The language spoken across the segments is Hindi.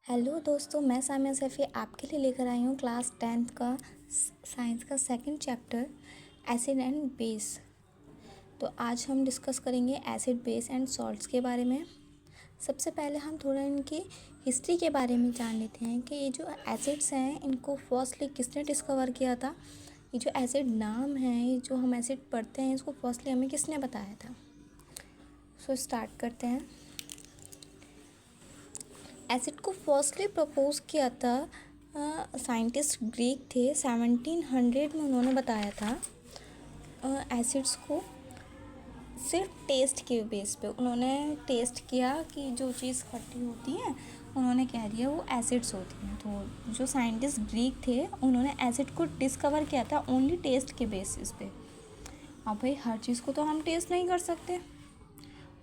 हेलो दोस्तों, मैं सामिया सैफ़ी आपके लिए लेकर आई हूँ क्लास 10th का साइंस का second chapter acid and base. तो आज हम डिस्कस करेंगे एसिड बेस एंड सॉल्ट्स के बारे में। सबसे पहले हम थोड़ा इनकी हिस्ट्री के बारे में जान लेते हैं कि ये जो एसिड्स हैं इनको फर्स्टली किसने डिस्कवर किया था। ये जो एसिड नाम है, ये जो हम एसिड पढ़ते हैं, इसको फर्स्टली हमें किसने बताया था। सो स्टार्ट करते हैं। एसिड को फर्स्टली प्रपोज किया था साइंटिस्ट ग्रीक थे। 1700 में उन्होंने बताया था एसिड्स को सिर्फ टेस्ट के बेस पे। उन्होंने टेस्ट किया कि जो चीज़ खट्टी होती है उन्होंने कह दिया वो एसिड्स होती हैं। तो जो साइंटिस्ट ग्रीक थे उन्होंने एसिड को डिस्कवर किया था ओनली टेस्ट के बेसिस पे। अब भाई हर चीज़ को तो हम टेस्ट नहीं कर सकते।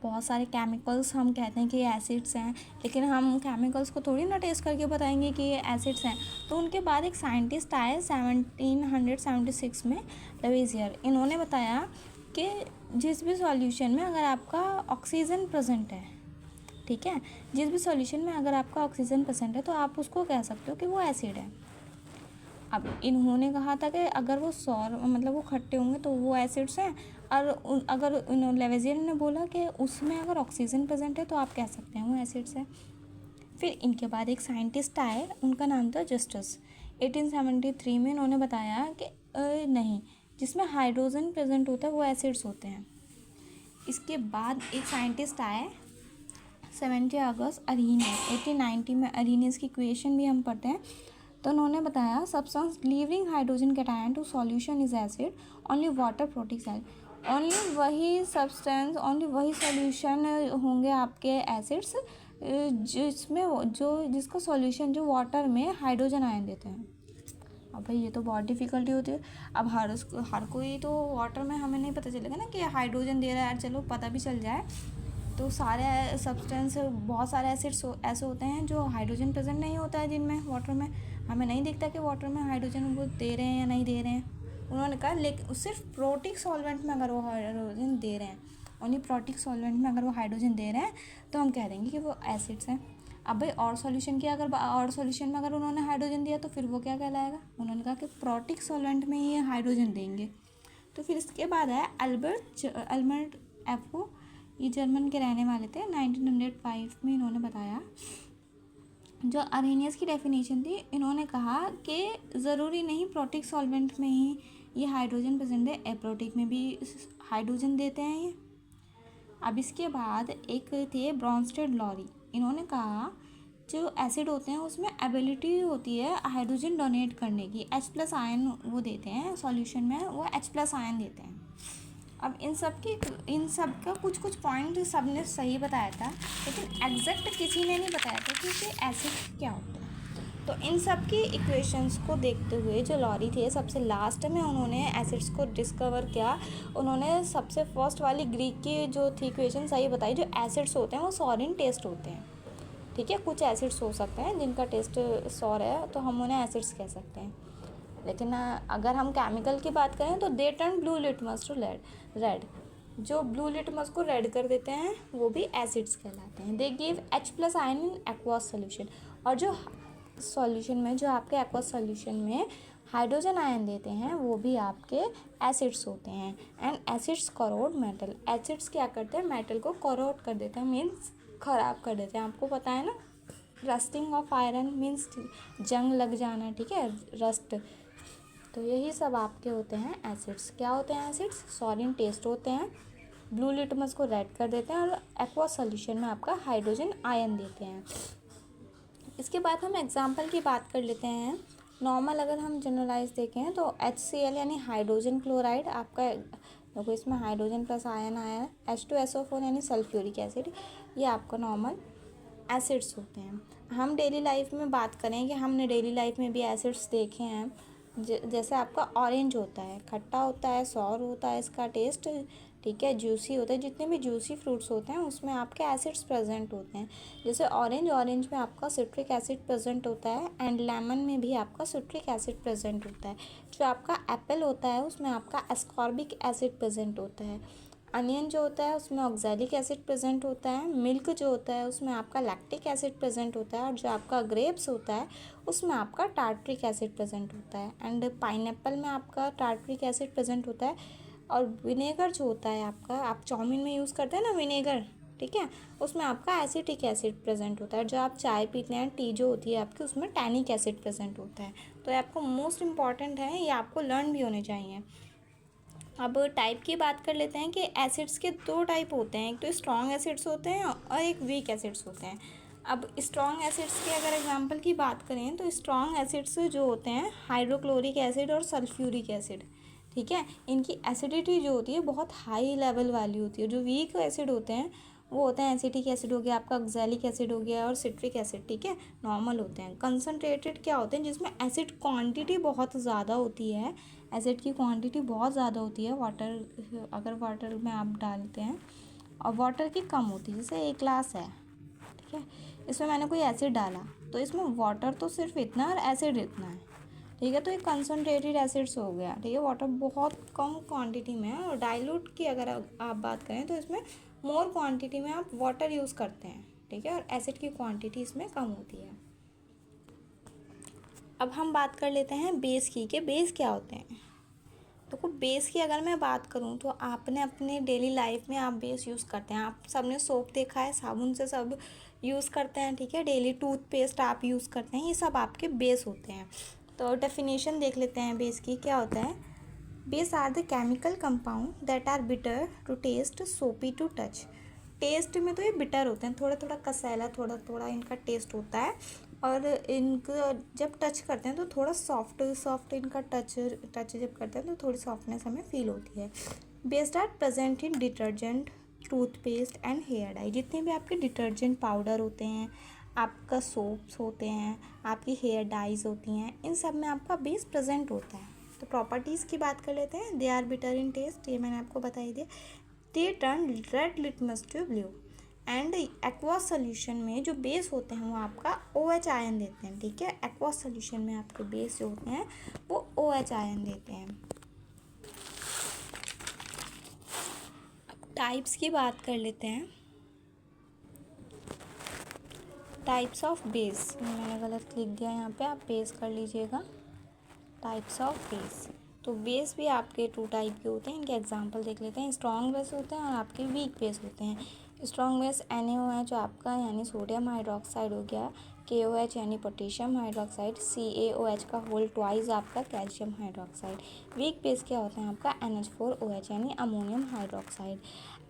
बहुत सारे केमिकल्स हम कहते हैं कि ये एसिड्स हैं, लेकिन हम केमिकल्स को थोड़ी ना टेस्ट करके बताएंगे कि ये एसिड्स हैं। तो उनके बाद एक साइंटिस्ट आए 1776 में, लवेजियर। इन्होंने बताया कि जिस भी सॉल्यूशन में अगर आपका ऑक्सीजन प्रेजेंट है, ठीक है, जिस भी सॉल्यूशन में अगर आपका ऑक्सीजन प्रेजेंट है तो आप उसको कह सकते हो कि वो एसिड है। अब इन्होंने कहा था कि अगर वो वो खट्टे होंगे तो वो एसिड्स हैं, और अगर लेवेजियर ने बोला कि उसमें अगर ऑक्सीजन प्रेजेंट है तो आप कह सकते हैं वो एसिड्स है। फिर इनके बाद एक साइंटिस्ट आए, उनका नाम था जस्टस। 1873 में इन्होंने बताया कि नहीं, जिसमें हाइड्रोजन प्रेजेंट होता है वो एसिड्स होते हैं। इसके बाद एक साइंटिस्ट आए 70 अगस्त अरीनियस। 1890 में अरीनियस की इक्वेशन भी हम पढ़ते हैं। तो उन्होंने बताया substance leaving hydrogen cation to solution is acid, only water protects acid. Only वही सब्सटेंस, ओनली वही सॉल्यूशन होंगे आपके एसिड्स जिसमें जिसका सॉल्यूशन जो वाटर में हाइड्रोजन आयन देते हैं। अब भाई ये तो बहुत डिफ़िकल्टी होती है। अब हर कोई तो वाटर में हमें नहीं पता चलेगा ना कि हाइड्रोजन दे रहा है यार, चलो पता भी चल जाए। तो सारे सब्सटेंस, बहुत सारे एसिड्स ऐसे होते हैं जो हाइड्रोजन प्रेजेंट नहीं होता है जिनमें, वाटर में हमें नहीं दिखता कि वाटर में हाइड्रोजन वो दे रहे हैं या नहीं दे रहे हैं। उन्होंने कहा लेकिन सिर्फ प्रोटिक सॉल्वेंट में अगर वो हाइड्रोजन दे रहे हैं, ओनली प्रोटिक सॉल्वेंट में अगर वो हाइड्रोजन दे रहे हैं तो हम कह देंगे कि वो एसिड्स हैं। अब भाई और सॉल्यूशन में अगर उन्होंने हाइड्रोजन दिया तो फिर वो क्या कहलाएगा। उन्होंने कहा कि प्रोटिक सॉल्वेंट में ही हाइड्रोजन देंगे। तो फिर इसके बाद है अल्बर्ट एफो। ये जर्मन के रहने वाले थे। 1905 में इन्होंने बताया, जो अरेनियस की डेफिनेशन थी, इन्होंने कहा कि ज़रूरी नहीं प्रोटिक सॉल्वेंट में ही ये हाइड्रोजन प्रेजेंट है, एप्रोटिक में भी हाइड्रोजन देते हैं ये। अब इसके बाद एक थे ब्रॉन्स्टेड लॉरी। इन्होंने कहा जो एसिड होते हैं उसमें एबिलिटी होती है हाइड्रोजन डोनेट करने की। H+ आयन वो देते हैं सॉल्यूशन में, वो H+ आयन देते हैं। अब इन सब का कुछ पॉइंट सब ने सही बताया था, लेकिन एग्जैक्ट किसी ने नहीं बताया था कि एसिड क्या होता है। तो इन सब की इक्वेशंस को देखते हुए जो लॉरी थे, सबसे लास्ट में उन्होंने एसिड्स को डिस्कवर किया। उन्होंने सबसे फर्स्ट वाली ग्रीक की जो थी इक्वेशन सही बताई। जो एसिड्स होते हैं वो सॉरिन टेस्ट होते हैं, ठीक है। कुछ एसिड्स हो सकते हैं जिनका टेस्ट सॉर है तो हम उन्हें एसिड्स कह सकते हैं। लेकिन अगर हम केमिकल की बात करें तो they turn blue litmus to red. जो ब्लू लिटमस को रेड कर देते हैं वो भी एसिड्स कहलाते हैं। They give H+ ion in aqueous solution. और जो सॉल्यूशन में, जो आपके एक्वस सॉल्यूशन में हाइड्रोजन आयन देते हैं वो भी आपके एसिड्स होते हैं। And acids corrode metal. Acids क्या करते हैं, मेटल को करोड कर देते हैं, मीन्स ख़राब कर देते हैं। आपको पता है ना, रस्टिंग ऑफ आयरन मीन्स जंग लग जाना, ठीक है, रस्ट। तो यही सब आपके होते हैं एसिड्स। क्या होते हैं एसिड्स, सॉलिन टेस्ट होते हैं, ब्लू लिटमस को रेड कर देते हैं, और एक्वस सॉल्यूशन में आपका हाइड्रोजन आयन देते हैं। इसके बाद हम एग्जांपल की बात कर लेते हैं। नॉर्मल अगर हम जनरलाइज देखें तो HCl यानी हाइड्रोजन क्लोराइड आपका, देखो इसमें हाइड्रोजन प्लस आयन आया है। H2SO4 यानी सल्फ्यूरिक एसिड, ये आपका नॉर्मल एसिड्स होते हैं। हम डेली लाइफ में बात करें कि हमने डेली लाइफ में भी एसिड्स देखे हैं। जैसे आपका ऑरेंज होता है, खट्टा होता है, सॉर होता है इसका टेस्ट, ठीक है, जूसी होता है। जितने भी जूसी फ्रूट्स होते हैं उसमें आपके एसिड्स प्रेजेंट होते हैं। जैसे ऑरेंज में आपका सिट्रिक एसिड प्रेजेंट होता है, एंड लेमन में भी आपका सिट्रिक एसिड प्रेजेंट होता है। जो आपका एप्पल होता है उसमें आपका एस्कॉर्बिक एसिड प्रेजेंट होता है। अनियन जो होता है उसमें ऑक्सैलिक एसिड प्रेजेंट होता है, मिल्क जो होता है उसमें आपका लैक्टिक एसिड प्रेजेंट होता है, और जो आपका ग्रेप्स होता है उसमें आपका टार्ट्रिक एसिड प्रेजेंट होता है, एंड पाइनएप्पल में आपका टार्ट्रिक एसिड प्रेजेंट होता है। और विनेगर जो होता है आपका, आप चाउमीन में यूज़ करते हैं ना विनेगर, ठीक है, उसमें आपका एसिटिक एसिड प्रेजेंट होता है। जो आप चाय पीते हैं, टी जो होती है आपकी, उसमें टैनिक एसिड प्रेजेंट होता है। तो ये आपको मोस्ट इम्पॉर्टेंट है, ये आपको लर्न भी होने चाहिए। अब टाइप की बात कर लेते हैं कि एसिड्स के दो टाइप होते हैं, एक तो स्ट्रॉन्ग एसिड्स होते हैं और एक वीक एसिड्स होते हैं। अब स्ट्रॉन्ग एसिड्स के अगर एग्जांपल की बात करें तो स्ट्रॉन्ग एसिड्स जो होते हैं हाइड्रोक्लोरिक एसिड और सल्फ्यूरिक एसिड, ठीक है, इनकी एसिडिटी जो होती है बहुत हाई लेवल वाली होती है। जो वीक एसिड होते हैं वो होते हैं एसिटिक एसिड हो गया आपका, ऑक्सैलिक एसिड हो गया और सिट्रिक एसिड, ठीक है, नॉर्मल होते हैं। कंसनट्रेटेड क्या होते हैं, जिसमें एसिड क्वांटिटी बहुत ज़्यादा होती है, एसिड की क्वांटिटी बहुत ज़्यादा होती है, वाटर अगर वाटर में आप डालते हैं, और वाटर की कम होती है। जैसे एक ग्लास है, ठीक है, इसमें मैंने कोई एसिड डाला तो इसमें वाटर तो सिर्फ इतना और एसिड इतना है, ठीक है, तो ये कंसनट्रेटेड एसिड्स हो गया, ठीक है, वाटर बहुत कम क्वांटिटी में है। और डाइल्यूट की अगर आप बात करें तो इसमें मोर क्वांटिटी में आप वाटर यूज़ करते हैं, ठीक है, और एसिड की क्वांटिटी इसमें कम होती है। अब हम बात कर लेते हैं बेस की, कि बेस क्या होते हैं। तो बेस की अगर मैं बात करूँ तो आपने अपने डेली लाइफ में आप बेस यूज़ करते हैं। आप सबने सोप देखा है, साबुन से सब यूज़ करते हैं, ठीक है, डेली टूथपेस्ट आप यूज़ करते हैं, ये सब आपके बेस होते हैं। तो डेफिनेशन देख लेते हैं बेस की, क्या होता है। Base are the chemical compound that are bitter to taste, soapy to touch. Taste में तो ये बिटर होते हैं, थोड़ा थोड़ा कसैला, थोड़ा थोड़ा इनका टेस्ट होता है, और इनको जब टच करते हैं तो थोड़ा सॉफ्ट इनका टच जब करते हैं तो थोड़ी सॉफ्टनेस हमें फील होती है। Based are present in detergent, toothpaste and hair dye. जितने भी आपके डिटर्जेंट पाउडर होते हैं, आपका सोप्स होते हैं, आपकी हेयर डाइज होती हैं, इन सब में आपका बेस प्रेजेंट होता है। तो प्रॉपर्टीज़ की बात कर लेते हैं। They are bitter in taste, ये मैंने आपको बताई दिया। They turn red litmus to blue, and aqua solution में जो बेस होते हैं वो आपका OH आयन देते हैं, ठीक है, एक्वा सोल्यूशन में आपके बेस जो होते हैं वो OH आयन देते हैं। अब टाइप्स की बात कर लेते हैं। टाइप्स ऑफ बेस, मैंने गलत लिख दिया यहाँ पे, आप बेस कर लीजिएगा। टाइप्स ऑफ बेस, तो बेस भी आपके 2 टाइप के होते हैं। इनके एग्जांपल देख लेते हैं। स्ट्रॉन्ग बेस होते हैं और आपके वीक बेस होते हैं। स्ट्रॉन्ग बेस NaOH जो आपका यानी सोडियम हाइड्रोक्साइड हो गया, KOH यानी पोटेशियम हाइड्रोक्साइड, CaOH का होल ट्वाइस आपका कैल्शियम हाइड्रोक्साइड। वीक बेस क्या होते हैं आपका NH4OH यानी अमोनियम हाइड्रोक्साइड।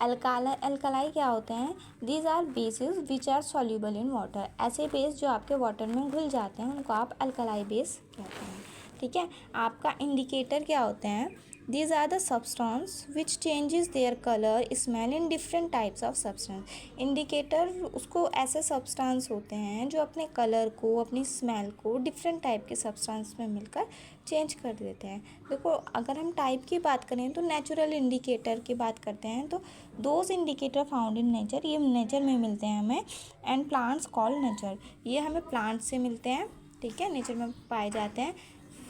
अल्कलाई क्या होते हैं, these are bases which are soluble in water. ऐसे बेस जो आपके वाटर में घुल जाते हैं उनको आप अल्कलाई बेस कहते हैं, ठीक है। आपका इंडिकेटर क्या होते हैं, these are the substance which changes their colour, smell in different types of substance. Indicator उसको ऐसे सब्सटेंस होते हैं जो अपने कलर को, अपनी स्मेल को डिफरेंट टाइप के सब्सटेंस में मिलकर चेंज कर देते हैं। देखो, अगर हम टाइप की बात करें तो नेचुरल इंडिकेटर की बात करते हैं, तो those indicator found in nature, ये नेचर में मिलते हैं हमें, एंड प्लांट्स कॉल्ड नेचर, ये हमें प्लांट से मिलते हैं, ठीक है, नेचर में पाए जाते हैं।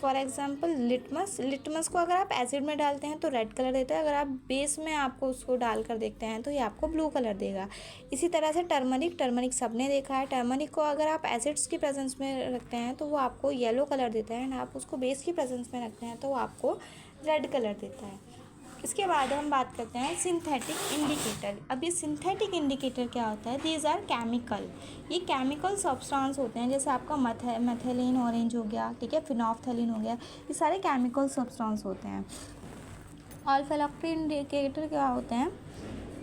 फॉर एग्जाम्पल लिटमस को अगर आप एसिड में डालते हैं तो रेड कलर देता है, अगर आप बेस में आपको उसको डाल कर देखते हैं तो ये आपको ब्लू कलर देगा। इसी तरह से टर्मरिक सबने देखा है, टर्मरिक को अगर आप एसिड्स की प्रेजेंस में रखते हैं तो वो आपको येलो कलर देता है, एंड आप उसको बेस की प्रेजेंस में रखते हैं तो वो आपको रेड कलर देता है। इसके बाद हम बात करते हैं सिंथेटिक इंडिकेटर। अब ये सिंथेटिक इंडिकेटर क्या होता है, दीज आर केमिकल, ये केमिकल सब्सटेंस होते हैं, जैसे आपका मेथिलीन ऑरेंज हो गया, ठीक है, फिनोल्फथलीन हो गया, ये सारे केमिकल सब्सटेंस होते हैं। ऑल्फैक्टरी इंडिकेटर क्या होते हैं,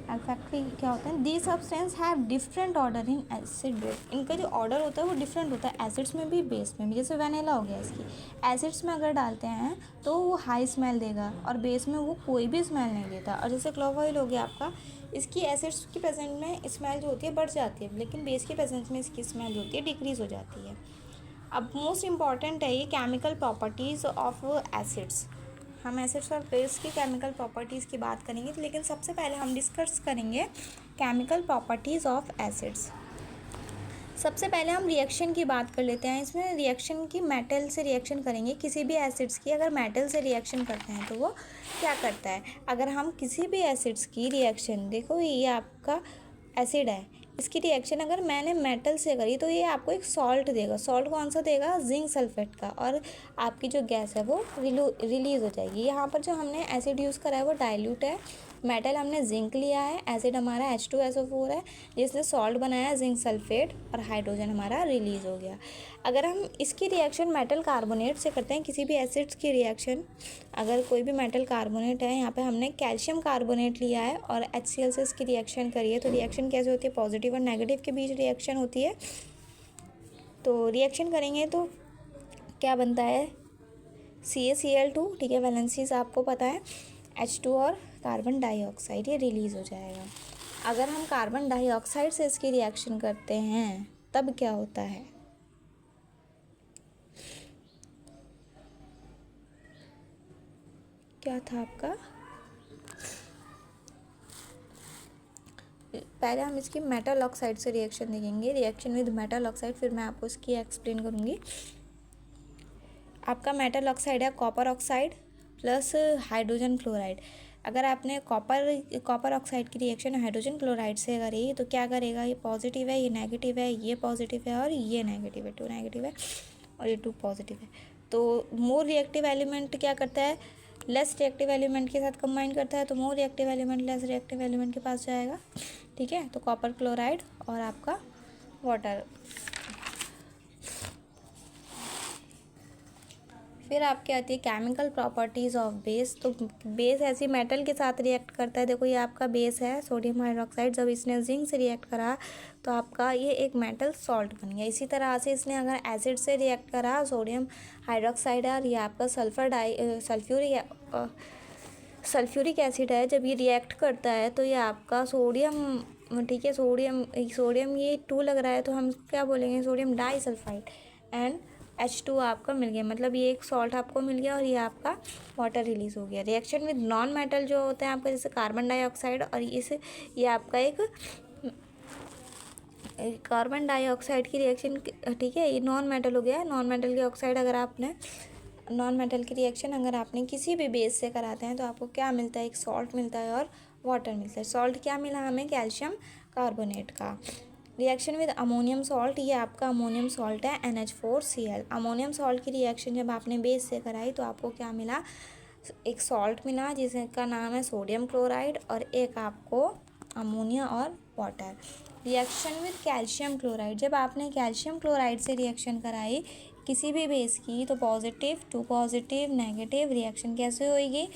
अल्फैक्टरी क्या होते हैं, the substance have different odour in acid base, इनका जो ऑर्डर होता है वो डिफरेंट होता है, एसिड्स में भी बेस में भी। जैसे वेनिला हो गया, इसकी एसिड्स में अगर डालते हैं तो वो हाई स्मेल देगा और बेस में वो कोई भी स्मेल नहीं देता। और जैसे क्लोव ऑयल हो गया आपका, इसकी एसिड्स की प्रेजेंट में स्मेल जो होती है बढ़ जाती है, लेकिन बेस की प्रेजेंस में इसकी स्मेल जो होती है डिक्रीज़ हो जाती है। अब मोस्ट इम्पॉर्टेंट है ये केमिकल प्रॉपर्टीज़ ऑफ एसिड्स। हम एसिड्स और बेस की केमिकल प्रॉपर्टीज़ की बात करेंगे, लेकिन सबसे पहले हम डिस्कस करेंगे केमिकल प्रॉपर्टीज़ ऑफ एसिड्स। सबसे पहले हम रिएक्शन की बात कर लेते हैं। इसमें रिएक्शन की मेटल से रिएक्शन करेंगे, किसी भी एसिड्स की अगर मेटल से रिएक्शन करते हैं तो वो क्या करता है। अगर हम किसी भी एसिड्स की रिएक्शन, देखो ये आपका एसिड है, इसकी रिएक्शन अगर मैंने मेटल से करी तो ये आपको एक सॉल्ट देगा। सॉल्ट कौन सा देगा, जिंक सल्फेट का, और आपकी जो गैस है वो रिलीज़ हो जाएगी। यहाँ पर जो हमने एसिड यूज़ करा है वो डाइल्यूट है, मेटल हमने जिंक लिया है, एसिड हमारा H2SO4 है जिसने सॉल्ट बनाया है जिंक सल्फेट, और हाइड्रोजन हमारा रिलीज़ हो गया। अगर हम इसकी रिएक्शन मेटल कार्बोनेट से करते हैं, किसी भी एसिड्स की रिएक्शन, अगर कोई भी मेटल कार्बोनेट है, यहाँ पे हमने कैल्शियम कार्बोनेट लिया है और HCl से इसकी रिएक्शन करी है, तो रिएक्शन कैसे होती है, पॉजिटिव और नेगेटिव के बीच रिएक्शन होती है। तो रिएक्शन करेंगे तो क्या बनता है, CaCl2, ठीक है, वैलेंसीज आपको पता है, H2 और कार्बन डाइऑक्साइड ये रिलीज़ हो जाएगा। अगर हम कार्बन डाइऑक्साइड से इसकी रिएक्शन करते हैं तब क्या होता है, क्या था आपका, पहले हम इसकी मेटल ऑक्साइड से रिएक्शन देखेंगे, रिएक्शन विद मेटल ऑक्साइड, फिर मैं आपको इसकी एक्सप्लेन करूँगी। आपका मेटल ऑक्साइड है copper oxide plus hydrogen chloride. अगर आपने कॉपर ऑक्साइड की रिएक्शन हाइड्रोजन क्लोराइड से करी तो क्या करेगा, ये पॉजिटिव है, ये नेगेटिव है, ये पॉजिटिव है और ये नेगेटिव है, 2 नेगेटिव है और ये 2 पॉजिटिव है। तो मोर रिएक्टिव एलिमेंट क्या करता है, लेस रिएक्टिव एलिमेंट के साथ कंबाइन करता है, तो more reactive element less reactive element के पास जाएगा, ठीक है। तो कॉपर क्लोराइड और आपका वाटर। फिर आपके आती है केमिकल प्रॉपर्टीज़ ऑफ बेस। तो बेस ऐसी मेटल के साथ रिएक्ट करता है, देखो ये आपका बेस है सोडियम हाइड्रोक्साइड, जब इसने जिंक से रिएक्ट करा तो आपका ये एक मेटल सॉल्ट बन गया। इसी तरह से इसने अगर एसिड से रिएक्ट करा, सोडियम हाइड्रोक्साइड और ये आपका सल्फ्यूरिक एसिड है, जब ये रिएक्ट करता है तो ये आपका सोडियम, ठीक है, सोडियम ये 2 लग रहा है तो हम क्या बोलेंगे, सोडियम डाइसल्फाइड, एंड H2 आपका मिल गया, मतलब ये एक सॉल्ट आपको मिल गया और ये आपका वाटर रिलीज़ हो गया। रिएक्शन विद नॉन मेटल जो होते हैं आपका, जैसे कार्बन डाइऑक्साइड और ये आपका एक कार्बन डाइऑक्साइड की रिएक्शन, ठीक है, ये नॉन मेटल हो गया। नॉन मेटल की ऑक्साइड अगर आपने नॉन मेटल की रिएक्शन अगर आपने किसी भी बेस से कराते हैं तो आपको क्या मिलता है, एक सॉल्ट मिलता है और वाटर मिलता है। सॉल्ट क्या मिला हमें, कैल्शियम कार्बोनेट का। रिएक्शन विद अमोनियम सॉल्ट, ये आपका अमोनियम सॉल्ट है NH4Cl। अमोनियम सॉल्ट की रिएक्शन जब आपने बेस से कराई तो आपको क्या मिला, एक सॉल्ट मिला जिसका नाम है सोडियम क्लोराइड और एक आपको अमोनिया और water. Reaction with calcium chloride, जब आपने कैल्शियम क्लोराइड से रिएक्शन कराई किसी भी बेस की तो पॉजिटिव 2 पॉजिटिव नेगेटिव, रिएक्शन कैसे होएगी,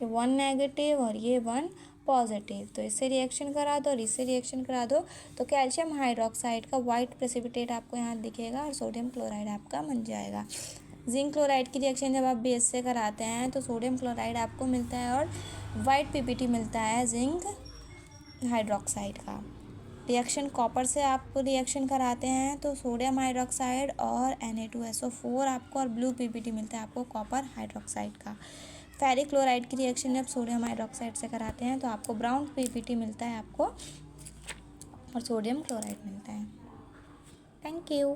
1 नेगेटिव और ये 1 पॉजिटिव। तो इससे रिएक्शन करा दो और इससे रिएक्शन करा दो तो कैल्शियम हाइड्रोक्साइड का वाइट प्रेसिपिटेट आपको यहाँ दिखेगा और सोडियम क्लोराइड आपका बन जाएगा। जिंक क्लोराइड की रिएक्शन जब आप बेस से कराते हैं तो सोडियम क्लोराइड आपको मिलता है और वाइट PPT मिलता है जिंक हाइड्रोक्साइड का। रिएक्शन कॉपर से आप रिएक्शन कराते हैं तो सोडियम हाइड्रोक्साइड और Na2SO4 आपको और ब्लू PPT मिलता है आपको कॉपर हाइड्रोक्साइड का। फेरिक क्लोराइड की रिएक्शन जब सोडियम हाइड्रोक्साइड से कराते हैं तो आपको ब्राउन PPT मिलता है आपको और सोडियम क्लोराइड मिलता है। Thank you.